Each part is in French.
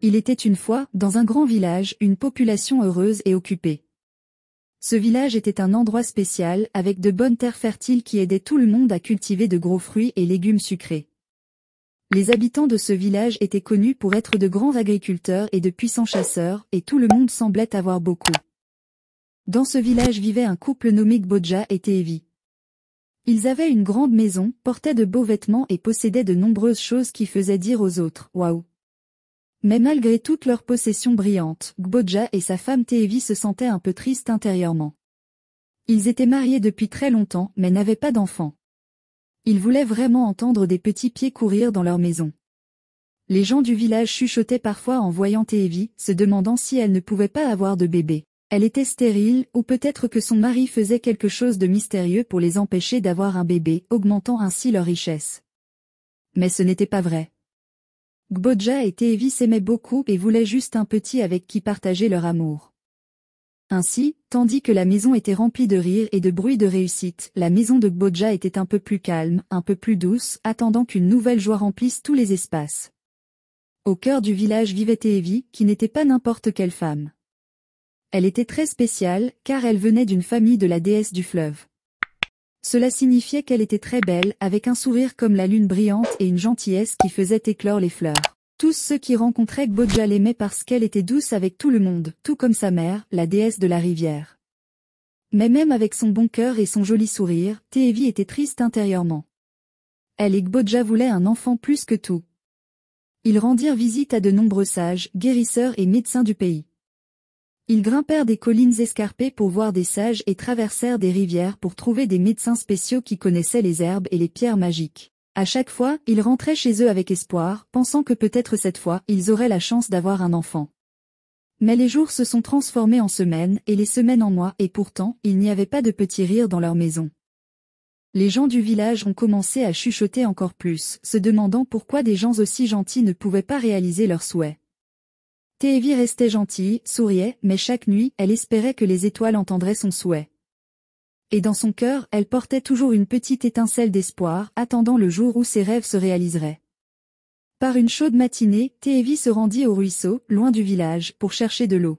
Il était une fois, dans un grand village, une population heureuse et occupée. Ce village était un endroit spécial, avec de bonnes terres fertiles qui aidaient tout le monde à cultiver de gros fruits et légumes sucrés. Les habitants de ce village étaient connus pour être de grands agriculteurs et de puissants chasseurs, et tout le monde semblait avoir beaucoup. Dans ce village vivait un couple nommé Gbodja et Teevi. Ils avaient une grande maison, portaient de beaux vêtements et possédaient de nombreuses choses qui faisaient dire aux autres « Waouh !». Mais malgré toutes leurs possessions brillantes, Gbodja et sa femme Teevi se sentaient un peu tristes intérieurement. Ils étaient mariés depuis très longtemps mais n'avaient pas d'enfants. Ils voulaient vraiment entendre des petits pieds courir dans leur maison. Les gens du village chuchotaient parfois en voyant Teevi, se demandant si elle ne pouvait pas avoir de bébé. Elle était stérile, ou peut-être que son mari faisait quelque chose de mystérieux pour les empêcher d'avoir un bébé, augmentant ainsi leur richesse. Mais ce n'était pas vrai. Gbodja et Teevi s'aimaient beaucoup et voulaient juste un petit avec qui partager leur amour. Ainsi, tandis que la maison était remplie de rires et de bruits de réussite, la maison de Gbodja était un peu plus calme, un peu plus douce, attendant qu'une nouvelle joie remplisse tous les espaces. Au cœur du village vivait Teevi, qui n'était pas n'importe quelle femme. Elle était très spéciale, car elle venait d'une famille de la déesse du fleuve. Cela signifiait qu'elle était très belle, avec un sourire comme la lune brillante et une gentillesse qui faisait éclore les fleurs. Tous ceux qui rencontraient Gbodja l'aimaient parce qu'elle était douce avec tout le monde, tout comme sa mère, la déesse de la rivière. Mais même avec son bon cœur et son joli sourire, Teevi était triste intérieurement. Elle et Gbodja voulaient un enfant plus que tout. Ils rendirent visite à de nombreux sages, guérisseurs et médecins du pays. Ils grimpèrent des collines escarpées pour voir des sages et traversèrent des rivières pour trouver des médecins spéciaux qui connaissaient les herbes et les pierres magiques. À chaque fois, ils rentraient chez eux avec espoir, pensant que peut-être cette fois, ils auraient la chance d'avoir un enfant. Mais les jours se sont transformés en semaines et les semaines en mois et pourtant, il n'y avait pas de petits rires dans leur maison. Les gens du village ont commencé à chuchoter encore plus, se demandant pourquoi des gens aussi gentils ne pouvaient pas réaliser leurs souhaits. Teevi restait gentille, souriait, mais chaque nuit, elle espérait que les étoiles entendraient son souhait. Et dans son cœur, elle portait toujours une petite étincelle d'espoir, attendant le jour où ses rêves se réaliseraient. Par une chaude matinée, Teevi se rendit au ruisseau, loin du village, pour chercher de l'eau.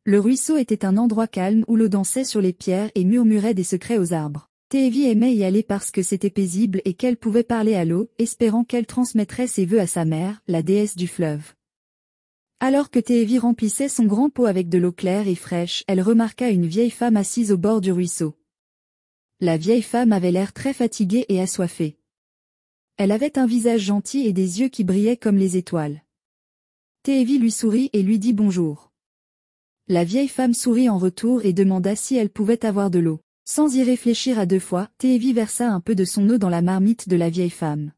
Le ruisseau était un endroit calme où l'eau dansait sur les pierres et murmurait des secrets aux arbres. Teevi aimait y aller parce que c'était paisible et qu'elle pouvait parler à l'eau, espérant qu'elle transmettrait ses vœux à sa mère, la déesse du fleuve. Alors que Teevi remplissait son grand pot avec de l'eau claire et fraîche, elle remarqua une vieille femme assise au bord du ruisseau. La vieille femme avait l'air très fatiguée et assoiffée. Elle avait un visage gentil et des yeux qui brillaient comme les étoiles. Teevi lui sourit et lui dit bonjour. La vieille femme sourit en retour et demanda si elle pouvait avoir de l'eau. Sans y réfléchir à deux fois, Teevi versa un peu de son eau dans la marmite de la vieille femme.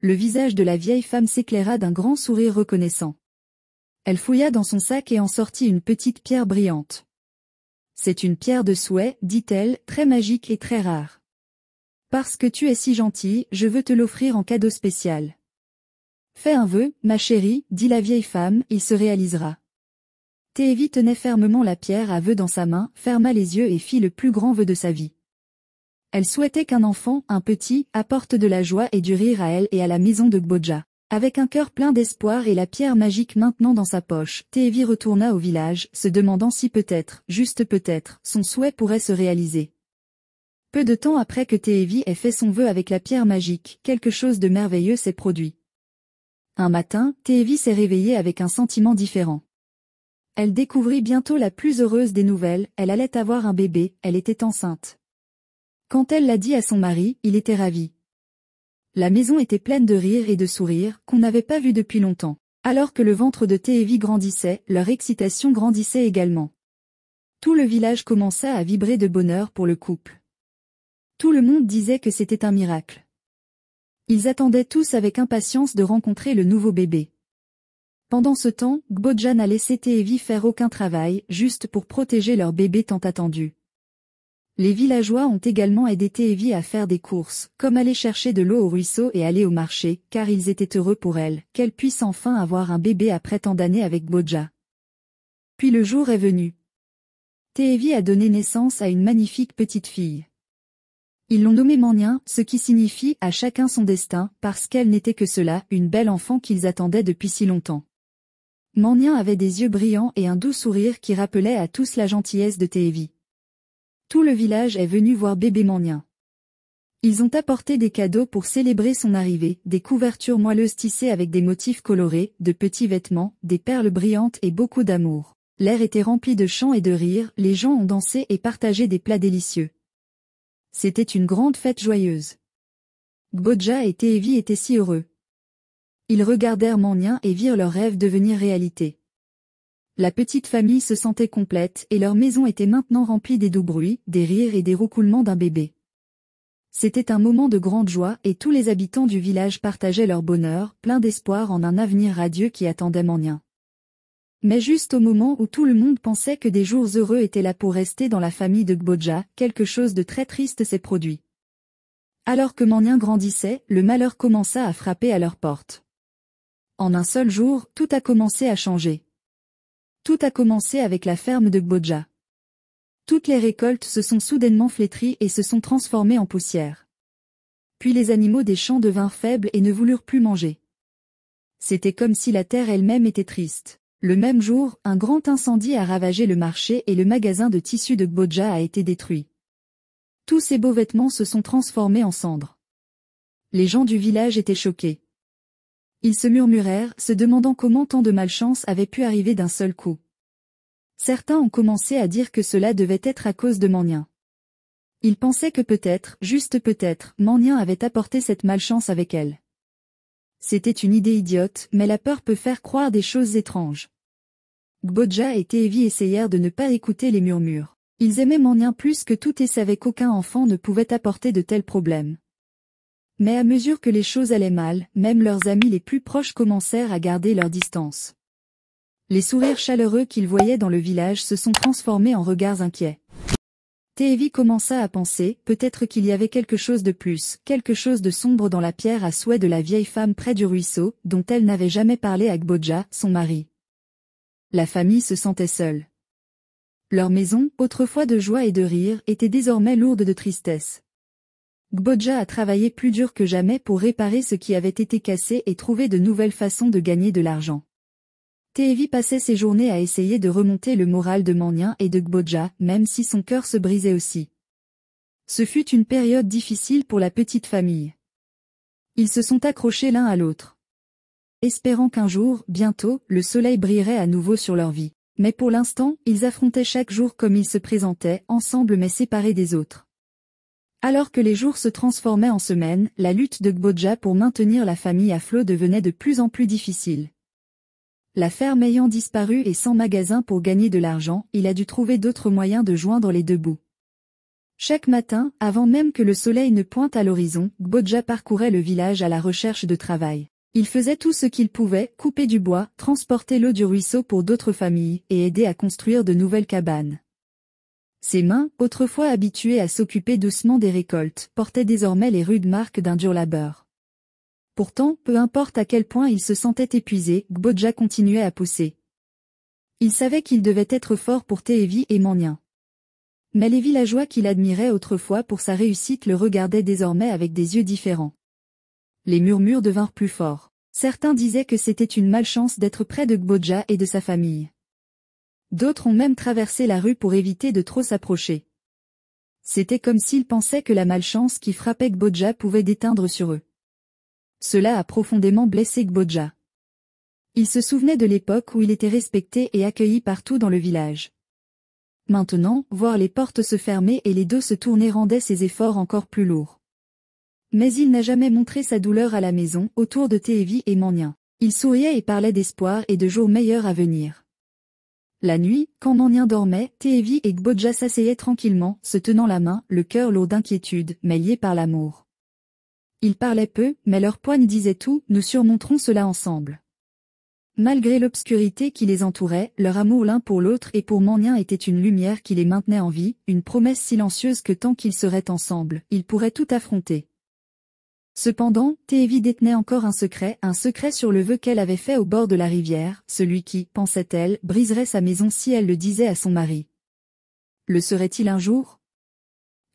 Le visage de la vieille femme s'éclaira d'un grand sourire reconnaissant. Elle fouilla dans son sac et en sortit une petite pierre brillante. « C'est une pierre de souhait, dit-elle, très magique et très rare. Parce que tu es si gentille, je veux te l'offrir en cadeau spécial. Fais un vœu, ma chérie, dit la vieille femme, il se réalisera. » Teevi tenait fermement la pierre à vœu dans sa main, ferma les yeux et fit le plus grand vœu de sa vie. Elle souhaitait qu'un enfant, un petit, apporte de la joie et du rire à elle et à la maison de Gbodja. Avec un cœur plein d'espoir et la pierre magique maintenant dans sa poche, Teevi retourna au village, se demandant si peut-être, juste peut-être, son souhait pourrait se réaliser. Peu de temps après que Teevi ait fait son vœu avec la pierre magique, quelque chose de merveilleux s'est produit. Un matin, Teevi s'est réveillée avec un sentiment différent. Elle découvrit bientôt la plus heureuse des nouvelles, elle allait avoir un bébé, elle était enceinte. Quand elle l'a dit à son mari, il était ravi. La maison était pleine de rires et de sourires, qu'on n'avait pas vus depuis longtemps. Alors que le ventre de Teevi grandissait, leur excitation grandissait également. Tout le village commença à vibrer de bonheur pour le couple. Tout le monde disait que c'était un miracle. Ils attendaient tous avec impatience de rencontrer le nouveau bébé. Pendant ce temps, Gbodja n'a laissé Teevi faire aucun travail, juste pour protéger leur bébé tant attendu. Les villageois ont également aidé Teevi à faire des courses, comme aller chercher de l'eau au ruisseau et aller au marché, car ils étaient heureux pour elle, qu'elle puisse enfin avoir un bébé après tant d'années avec Gbodja. Puis le jour est venu. Teevi a donné naissance à une magnifique petite fille. Ils l'ont nommée Mania, ce qui signifie « à chacun son destin », parce qu'elle n'était que cela, une belle enfant qu'ils attendaient depuis si longtemps. Manyang avait des yeux brillants et un doux sourire qui rappelait à tous la gentillesse de Taevi. Tout le village est venu voir bébé Manyang. Ils ont apporté des cadeaux pour célébrer son arrivée, des couvertures moelleuses tissées avec des motifs colorés, de petits vêtements, des perles brillantes et beaucoup d'amour. L'air était rempli de chants et de rires, les gens ont dansé et partagé des plats délicieux. C'était une grande fête joyeuse. Gbodja et Taevi étaient si heureux. Ils regardèrent Manyang et virent leur rêve devenir réalité. La petite famille se sentait complète et leur maison était maintenant remplie des doux bruits, des rires et des roucoulements d'un bébé. C'était un moment de grande joie et tous les habitants du village partageaient leur bonheur, plein d'espoir en un avenir radieux qui attendait Manyang. Mais juste au moment où tout le monde pensait que des jours heureux étaient là pour rester dans la famille de Gbodja, quelque chose de très triste s'est produit. Alors que Manyang grandissait, le malheur commença à frapper à leur porte. En un seul jour, tout a commencé à changer. Tout a commencé avec la ferme de Gbodja. Toutes les récoltes se sont soudainement flétries et se sont transformées en poussière. Puis les animaux des champs devinrent faibles et ne voulurent plus manger. C'était comme si la terre elle-même était triste. Le même jour, un grand incendie a ravagé le marché et le magasin de tissus de Gbodja a été détruit. Tous ces beaux vêtements se sont transformés en cendres. Les gens du village étaient choqués. Ils se murmurèrent, se demandant comment tant de malchance avait pu arriver d'un seul coup. Certains ont commencé à dire que cela devait être à cause de Manyang. Ils pensaient que peut-être, juste peut-être, Manyang avait apporté cette malchance avec elle. C'était une idée idiote, mais la peur peut faire croire des choses étranges. Gbodja et Taevi essayèrent de ne pas écouter les murmures. Ils aimaient Manyang plus que tout et savaient qu'aucun enfant ne pouvait apporter de tels problèmes. Mais à mesure que les choses allaient mal, même leurs amis les plus proches commencèrent à garder leur distance. Les sourires chaleureux qu'ils voyaient dans le village se sont transformés en regards inquiets. Taevi commença à penser, peut-être qu'il y avait quelque chose de plus, quelque chose de sombre dans la pierre à souhait de la vieille femme près du ruisseau, dont elle n'avait jamais parlé à Gbodja, son mari. La famille se sentait seule. Leur maison, autrefois de joie et de rire, était désormais lourde de tristesse. Gbodja a travaillé plus dur que jamais pour réparer ce qui avait été cassé et trouver de nouvelles façons de gagner de l'argent. Taevi passait ses journées à essayer de remonter le moral de Manyang et de Gbodja, même si son cœur se brisait aussi. Ce fut une période difficile pour la petite famille. Ils se sont accrochés l'un à l'autre, espérant qu'un jour, bientôt, le soleil brillerait à nouveau sur leur vie. Mais pour l'instant, ils affrontaient chaque jour comme ils se présentaient, ensemble mais séparés des autres. Alors que les jours se transformaient en semaines, la lutte de Gbodja pour maintenir la famille à flot devenait de plus en plus difficile. La ferme ayant disparu et sans magasin pour gagner de l'argent, il a dû trouver d'autres moyens de joindre les deux bouts. Chaque matin, avant même que le soleil ne pointe à l'horizon, Gbodja parcourait le village à la recherche de travail. Il faisait tout ce qu'il pouvait, couper du bois, transporter l'eau du ruisseau pour d'autres familles, et aider à construire de nouvelles cabanes. Ses mains, autrefois habituées à s'occuper doucement des récoltes, portaient désormais les rudes marques d'un dur labeur. Pourtant, peu importe à quel point il se sentait épuisé, Gbodja continuait à pousser. Il savait qu'il devait être fort pour Taevi et Manyang. Mais les villageois qu'il admirait autrefois pour sa réussite le regardaient désormais avec des yeux différents. Les murmures devinrent plus forts. Certains disaient que c'était une malchance d'être près de Gbodja et de sa famille. D'autres ont même traversé la rue pour éviter de trop s'approcher. C'était comme s'ils pensaient que la malchance qui frappait Gbodja pouvait déteindre sur eux. Cela a profondément blessé Gbodja. Il se souvenait de l'époque où il était respecté et accueilli partout dans le village. Maintenant, voir les portes se fermer et les dos se tourner rendait ses efforts encore plus lourds. Mais il n'a jamais montré sa douleur à la maison, autour de Taevi et Manyang. Il souriait et parlait d'espoir et de jours meilleurs à venir. La nuit, quand Manyang dormait, Taevi et Gbodja s'asseyaient tranquillement, se tenant la main, le cœur lourd d'inquiétude, mais liés par l'amour. Ils parlaient peu, mais leurs poignes disaient tout, nous surmonterons cela ensemble. Malgré l'obscurité qui les entourait, leur amour l'un pour l'autre et pour Manyang était une lumière qui les maintenait en vie, une promesse silencieuse que tant qu'ils seraient ensemble, ils pourraient tout affronter. Cependant, Taevi détenait encore un secret sur le vœu qu'elle avait fait au bord de la rivière, celui qui, pensait-elle, briserait sa maison si elle le disait à son mari. Le serait-il un jour?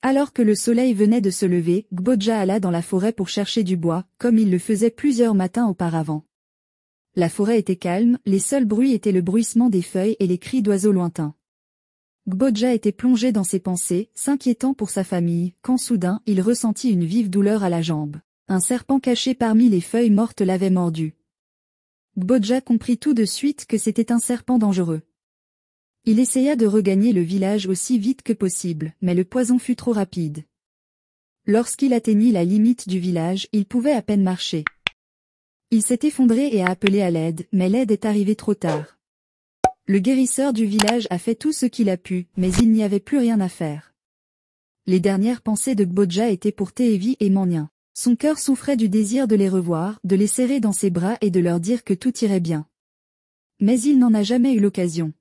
Alors que le soleil venait de se lever, Gbodja alla dans la forêt pour chercher du bois, comme il le faisait plusieurs matins auparavant. La forêt était calme, les seuls bruits étaient le bruissement des feuilles et les cris d'oiseaux lointains. Gbodja était plongé dans ses pensées, s'inquiétant pour sa famille, quand soudain il ressentit une vive douleur à la jambe. Un serpent caché parmi les feuilles mortes l'avait mordu. Gbodja comprit tout de suite que c'était un serpent dangereux. Il essaya de regagner le village aussi vite que possible, mais le poison fut trop rapide. Lorsqu'il atteignit la limite du village, il pouvait à peine marcher. Il s'est effondré et a appelé à l'aide, mais l'aide est arrivée trop tard. Le guérisseur du village a fait tout ce qu'il a pu, mais il n'y avait plus rien à faire. Les dernières pensées de Gbodja étaient pour Teevi et Manien. Son cœur souffrait du désir de les revoir, de les serrer dans ses bras et de leur dire que tout irait bien. Mais il n'en a jamais eu l'occasion.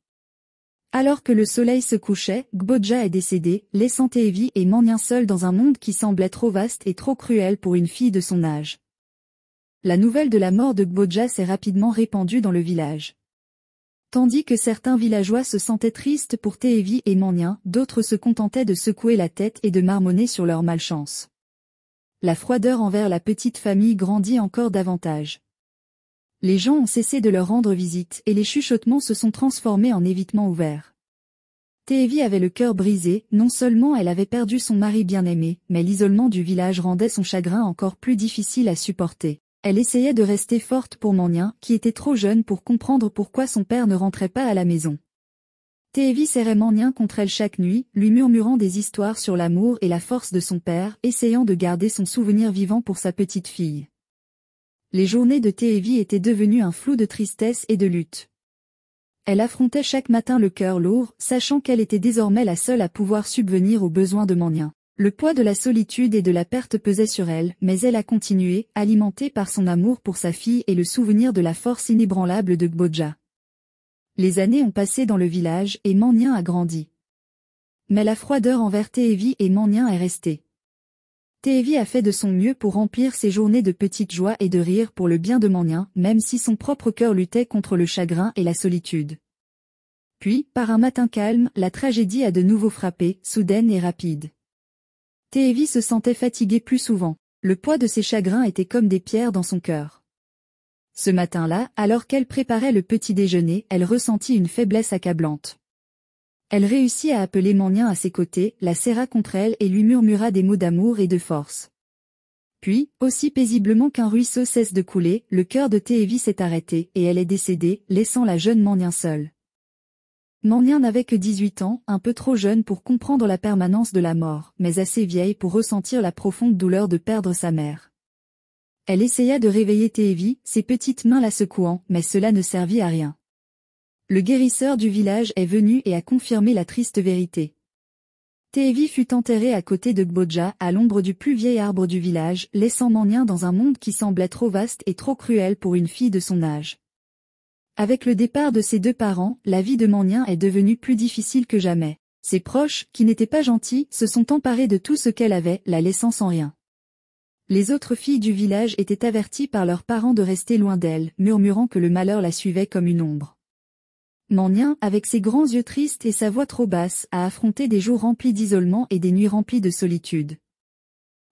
Alors que le soleil se couchait, Gbodja est décédé, laissant Teevi et Manien seuls dans un monde qui semblait trop vaste et trop cruel pour une fille de son âge. La nouvelle de la mort de Gbodja s'est rapidement répandue dans le village. Tandis que certains villageois se sentaient tristes pour Teevi et Manien, d'autres se contentaient de secouer la tête et de marmonner sur leur malchance. La froideur envers la petite famille grandit encore davantage. Les gens ont cessé de leur rendre visite et les chuchotements se sont transformés en évitements ouverts. Teevi avait le cœur brisé, non seulement elle avait perdu son mari bien-aimé, mais l'isolement du village rendait son chagrin encore plus difficile à supporter. Elle essayait de rester forte pour Manien, qui était trop jeune pour comprendre pourquoi son père ne rentrait pas à la maison. Teevi serrait Manien contre elle chaque nuit, lui murmurant des histoires sur l'amour et la force de son père, essayant de garder son souvenir vivant pour sa petite fille. Les journées de Teevi étaient devenues un flou de tristesse et de lutte. Elle affrontait chaque matin le cœur lourd, sachant qu'elle était désormais la seule à pouvoir subvenir aux besoins de Manien. Le poids de la solitude et de la perte pesait sur elle, mais elle a continué, alimentée par son amour pour sa fille et le souvenir de la force inébranlable de Gbodja. Les années ont passé dans le village et Manien a grandi. Mais la froideur envers Teevi et Manien est restée. Teevi a fait de son mieux pour remplir ses journées de petites joies et de rire pour le bien de Manien, même si son propre cœur luttait contre le chagrin et la solitude. Puis, par un matin calme, la tragédie a de nouveau frappé, soudaine et rapide. Teevi se sentait fatiguée plus souvent. Le poids de ses chagrins était comme des pierres dans son cœur. Ce matin-là, alors qu'elle préparait le petit déjeuner, elle ressentit une faiblesse accablante. Elle réussit à appeler Manien à ses côtés, la serra contre elle et lui murmura des mots d'amour et de force. Puis, aussi paisiblement qu'un ruisseau cesse de couler, le cœur de Teevi s'est arrêté et elle est décédée, laissant la jeune Manien seule. Manien n'avait que 18 ans, un peu trop jeune pour comprendre la permanence de la mort, mais assez vieille pour ressentir la profonde douleur de perdre sa mère. Elle essaya de réveiller Teevi, ses petites mains la secouant, mais cela ne servit à rien. Le guérisseur du village est venu et a confirmé la triste vérité. Teevi fut enterré à côté de Gbodja, à l'ombre du plus vieil arbre du village, laissant Manien dans un monde qui semblait trop vaste et trop cruel pour une fille de son âge. Avec le départ de ses deux parents, la vie de Manien est devenue plus difficile que jamais. Ses proches, qui n'étaient pas gentils, se sont emparés de tout ce qu'elle avait, la laissant sans rien. Les autres filles du village étaient averties par leurs parents de rester loin d'elle, murmurant que le malheur la suivait comme une ombre. Manien, avec ses grands yeux tristes et sa voix trop basse, a affronté des jours remplis d'isolement et des nuits remplies de solitude.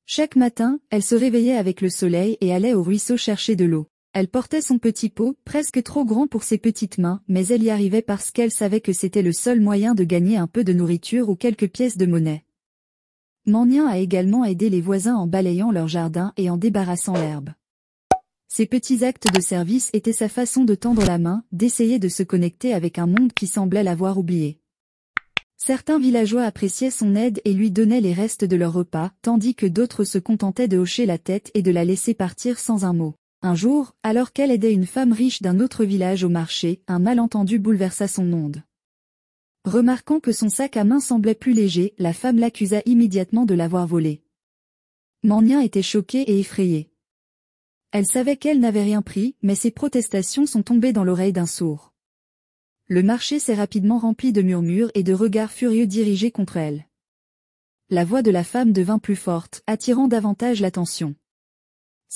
Chaque matin, elle se réveillait avec le soleil et allait au ruisseau chercher de l'eau. Elle portait son petit pot, presque trop grand pour ses petites mains, mais elle y arrivait parce qu'elle savait que c'était le seul moyen de gagner un peu de nourriture ou quelques pièces de monnaie. Manien a également aidé les voisins en balayant leur jardin et en débarrassant l'herbe. Ces petits actes de service étaient sa façon de tendre la main, d'essayer de se connecter avec un monde qui semblait l'avoir oublié. Certains villageois appréciaient son aide et lui donnaient les restes de leur repas, tandis que d'autres se contentaient de hocher la tête et de la laisser partir sans un mot. Un jour, alors qu'elle aidait une femme riche d'un autre village au marché, un malentendu bouleversa son monde. Remarquant que son sac à main semblait plus léger, la femme l'accusa immédiatement de l'avoir volé. Manien était choquée et effrayée. Elle savait qu'elle n'avait rien pris, mais ses protestations sont tombées dans l'oreille d'un sourd. Le marché s'est rapidement rempli de murmures et de regards furieux dirigés contre elle. La voix de la femme devint plus forte, attirant davantage l'attention.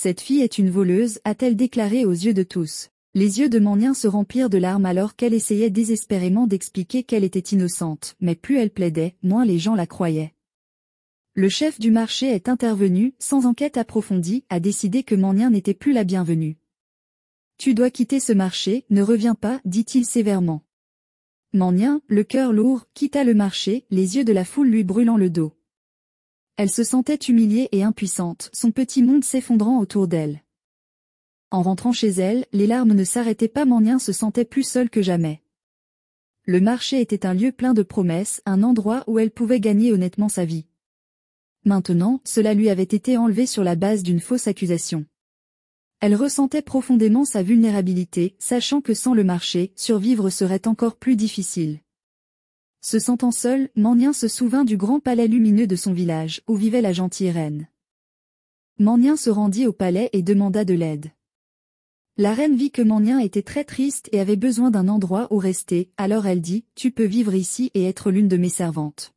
Cette fille est une voleuse, a-t-elle déclaré aux yeux de tous. Les yeux de Manien se remplirent de larmes alors qu'elle essayait désespérément d'expliquer qu'elle était innocente, mais plus elle plaidait, moins les gens la croyaient. Le chef du marché est intervenu, sans enquête approfondie, a décidé que Manien n'était plus la bienvenue. Tu dois quitter ce marché, ne reviens pas, dit-il sévèrement. Mania, le cœur lourd, quitta le marché, les yeux de la foule lui brûlant le dos. Elle se sentait humiliée et impuissante, son petit monde s'effondrant autour d'elle. En rentrant chez elle, les larmes ne s'arrêtaient pas. Mania se sentait plus seule que jamais. Le marché était un lieu plein de promesses, un endroit où elle pouvait gagner honnêtement sa vie. Maintenant, cela lui avait été enlevé sur la base d'une fausse accusation. Elle ressentait profondément sa vulnérabilité, sachant que sans le marché, survivre serait encore plus difficile. Se sentant seule, Mania se souvint du grand palais lumineux de son village, où vivait la gentille reine. Mania se rendit au palais et demanda de l'aide. La reine vit que Mania était très triste et avait besoin d'un endroit où rester, alors elle dit « Tu peux vivre ici et être l'une de mes servantes ».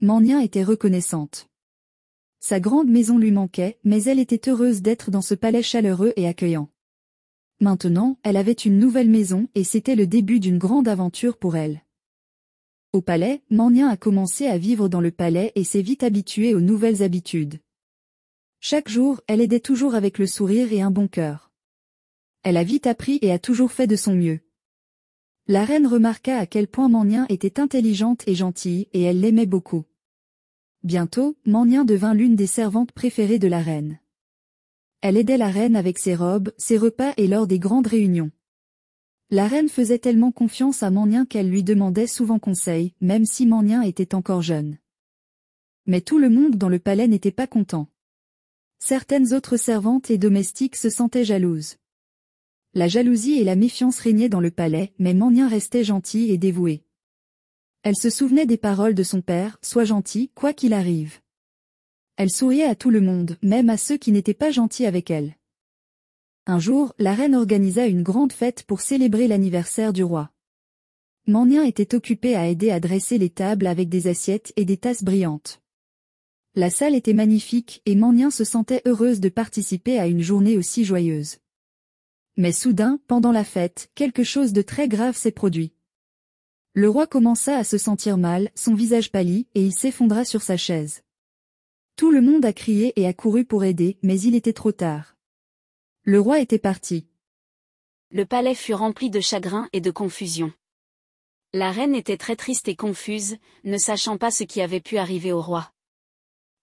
Mania était reconnaissante. Sa grande maison lui manquait, mais elle était heureuse d'être dans ce palais chaleureux et accueillant. Maintenant, elle avait une nouvelle maison et c'était le début d'une grande aventure pour elle. Au palais, Mania a commencé à vivre dans le palais et s'est vite habituée aux nouvelles habitudes. Chaque jour, elle aidait toujours avec le sourire et un bon cœur. Elle a vite appris et a toujours fait de son mieux. La reine remarqua à quel point Mania était intelligente et gentille et elle l'aimait beaucoup. Bientôt, Mania devint l'une des servantes préférées de la reine. Elle aidait la reine avec ses robes, ses repas et lors des grandes réunions. La reine faisait tellement confiance à Mania qu'elle lui demandait souvent conseil, même si Mania était encore jeune. Mais tout le monde dans le palais n'était pas content. Certaines autres servantes et domestiques se sentaient jalouses. La jalousie et la méfiance régnaient dans le palais, mais Mania restait gentille et dévouée. Elle se souvenait des paroles de son père, « Sois gentil, quoi qu'il arrive ». Elle souriait à tout le monde, même à ceux qui n'étaient pas gentils avec elle. Un jour, la reine organisa une grande fête pour célébrer l'anniversaire du roi. Mania était occupée à aider à dresser les tables avec des assiettes et des tasses brillantes. La salle était magnifique et Mania se sentait heureuse de participer à une journée aussi joyeuse. Mais soudain, pendant la fête, quelque chose de très grave s'est produit. Le roi commença à se sentir mal, son visage pâlit, et il s'effondra sur sa chaise. Tout le monde a crié et a couru pour aider, mais il était trop tard. Le roi était parti. Le palais fut rempli de chagrin et de confusion. La reine était très triste et confuse, ne sachant pas ce qui avait pu arriver au roi.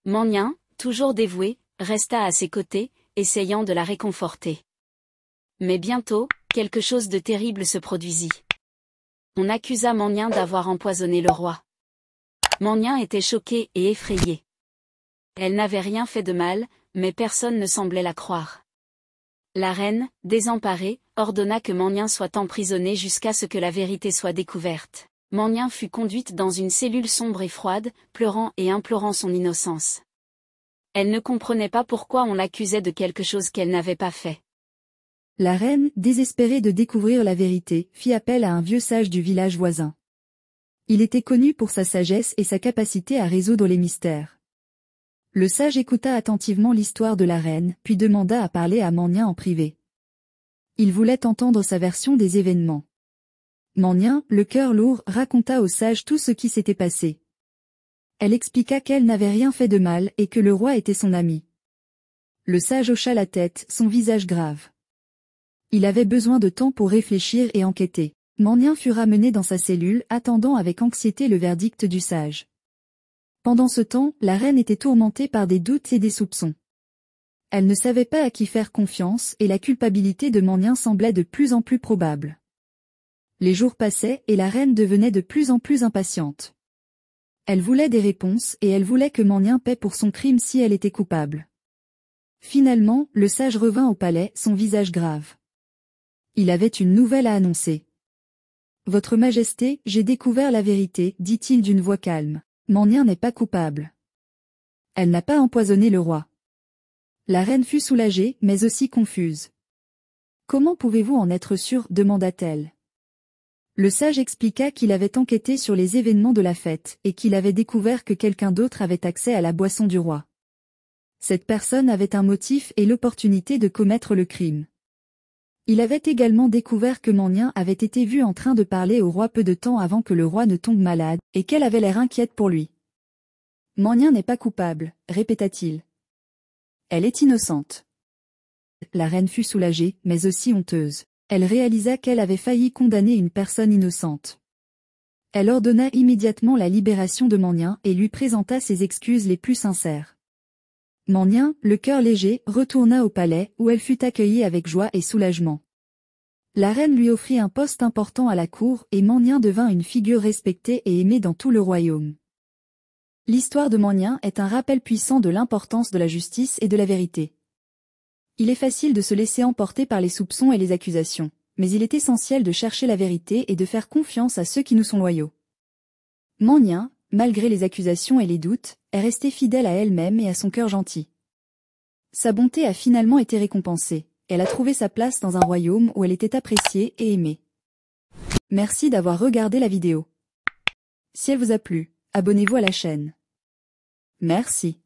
Mania, toujours dévoué, resta à ses côtés, essayant de la réconforter. Mais bientôt, quelque chose de terrible se produisit. On accusa Mania d'avoir empoisonné le roi. Mania était choquée et effrayée. Elle n'avait rien fait de mal, mais personne ne semblait la croire. La reine, désemparée, ordonna que Mania soit emprisonnée jusqu'à ce que la vérité soit découverte. Mania fut conduite dans une cellule sombre et froide, pleurant et implorant son innocence. Elle ne comprenait pas pourquoi on l'accusait de quelque chose qu'elle n'avait pas fait. La reine, désespérée de découvrir la vérité, fit appel à un vieux sage du village voisin. Il était connu pour sa sagesse et sa capacité à résoudre les mystères. Le sage écouta attentivement l'histoire de la reine, puis demanda à parler à Mania en privé. Il voulait entendre sa version des événements. Mania, le cœur lourd, raconta au sage tout ce qui s'était passé. Elle expliqua qu'elle n'avait rien fait de mal et que le roi était son ami. Le sage hocha la tête, son visage grave. Il avait besoin de temps pour réfléchir et enquêter. Mania fut ramené dans sa cellule, attendant avec anxiété le verdict du sage. Pendant ce temps, la reine était tourmentée par des doutes et des soupçons. Elle ne savait pas à qui faire confiance et la culpabilité de Mania semblait de plus en plus probable. Les jours passaient et la reine devenait de plus en plus impatiente. Elle voulait des réponses et elle voulait que Mania paie pour son crime si elle était coupable. Finalement, le sage revint au palais, son visage grave. Il avait une nouvelle à annoncer. « Votre Majesté, j'ai découvert la vérité, dit-il d'une voix calme. Mania n'est pas coupable. Elle n'a pas empoisonné le roi. » La reine fut soulagée, mais aussi confuse. « Comment pouvez-vous en être sûre ?» demanda-t-elle. Le sage expliqua qu'il avait enquêté sur les événements de la fête et qu'il avait découvert que quelqu'un d'autre avait accès à la boisson du roi. Cette personne avait un motif et l'opportunité de commettre le crime. Il avait également découvert que Mania avait été vue en train de parler au roi peu de temps avant que le roi ne tombe malade, et qu'elle avait l'air inquiète pour lui. « Mania n'est pas coupable, répéta-t-il. Elle est innocente. La reine fut soulagée, mais aussi honteuse. Elle réalisa qu'elle avait failli condamner une personne innocente. Elle ordonna immédiatement la libération de Mannian et lui présenta ses excuses les plus sincères. Mannian, le cœur léger, retourna au palais, où elle fut accueillie avec joie et soulagement. La reine lui offrit un poste important à la cour et Mannian devint une figure respectée et aimée dans tout le royaume. L'histoire de Mannian est un rappel puissant de l'importance de la justice et de la vérité. Il est facile de se laisser emporter par les soupçons et les accusations, mais il est essentiel de chercher la vérité et de faire confiance à ceux qui nous sont loyaux. Mannian, malgré les accusations et les doutes, est restée fidèle à elle-même et à son cœur gentil. Sa bonté a finalement été récompensée. Elle a trouvé sa place dans un royaume où elle était appréciée et aimée. Merci d'avoir regardé la vidéo. Si elle vous a plu, abonnez-vous à la chaîne. Merci.